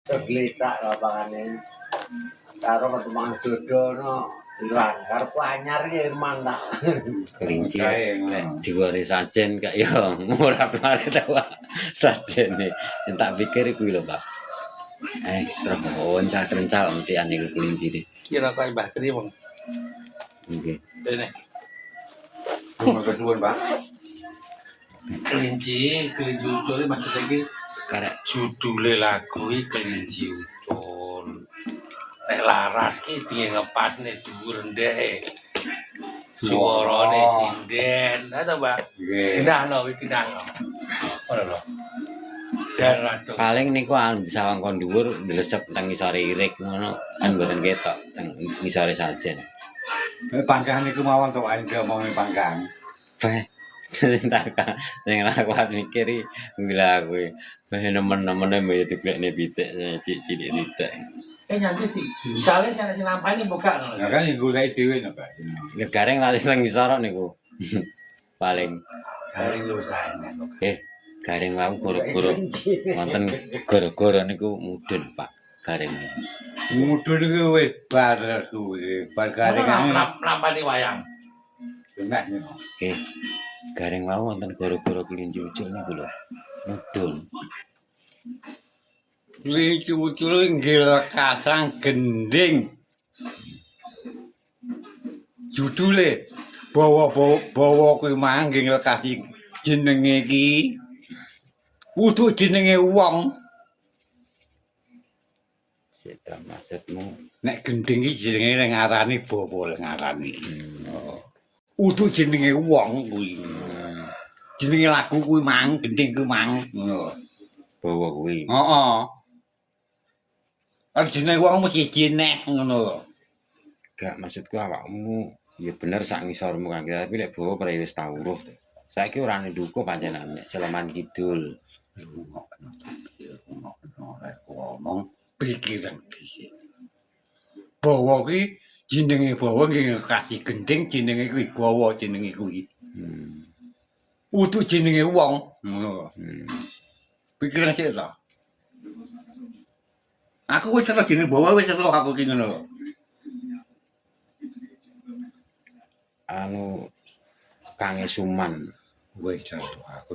Tegletak lapangane. Karo ketemu dodono ilang karep anyar ki mantap. Kelinci lek digore sajen kak ya ora mari ta Pak. Sajene tak pikir kuwi lho Pak. Terus oncal-rencal mentian niku kelinci iki. Kira kaya Mbah Kri wong. Nggih. Dene. Terima suwun, Pak. Kelinci ucul maksudnya iki Karek judule lagu iki kelinci ucul. Nek laras ki piye ngepasne dhuwur ndek. Suarane sinden, ta Mbak? Nggih. Kinahno iki kinahno. Ngono lho. Dan paling niku sawang kon dhuwur ndlesep teng ngisore irik ngono kan mboten ketok teng ngisore sajen. Pangkahan niku mawon to wae ngomongin pangkahan. Beh, tak sing aku mikir gila kuwi. Beh nemen-nemene mbaya diglekne pitik cilik titik. nyanti sih. Misale sing nampani buka ngono. Ya kan goleki dhewe no, Pak. Gareng tak teng ngisor niku. Paling Garing lho sae. gareng wau goro-goro wonten goro-goro niku mudhun Pak gareng. Mudhun iku wis bar kuwi. Bar gareng Nampani wayang. enak niku. Nggih. Gareng wau wonten goro-goro kelinci ucul niku lho. Mudhun. Kelinci ucul nggih lekasang gending. Judule bawa kuwi mangke lekasi jenenge iki. Kudu jenenge wong. Sita maksudmu. Nek gending iki jenenge ngarani bawa ngarani. Kudu jenenge wong kuwi. Jenenge lagu kuwi mang, gending kuwi mang. Ngono. Bawa kuwi. Heeh. Kan jenenge wong mesti jeneh ngono lho. Gak maksudku awakmu ya bener sak ngisormu kan tapi lek bawa pra wis tawuruh. Saiki ora nduku panjenengan nek Sleman Kidul. Ngomong pikiran dhisik. Bawa ki jenenge bawa nggih kasih gending jenenge kuwi bawa jenenge kuwi. Utuh jenenge wong ngono. Pikiran sik to. Aku wis ora jenenge bawa wis ora aku ki ngono. Anu Kang Suman Wis jatuh aku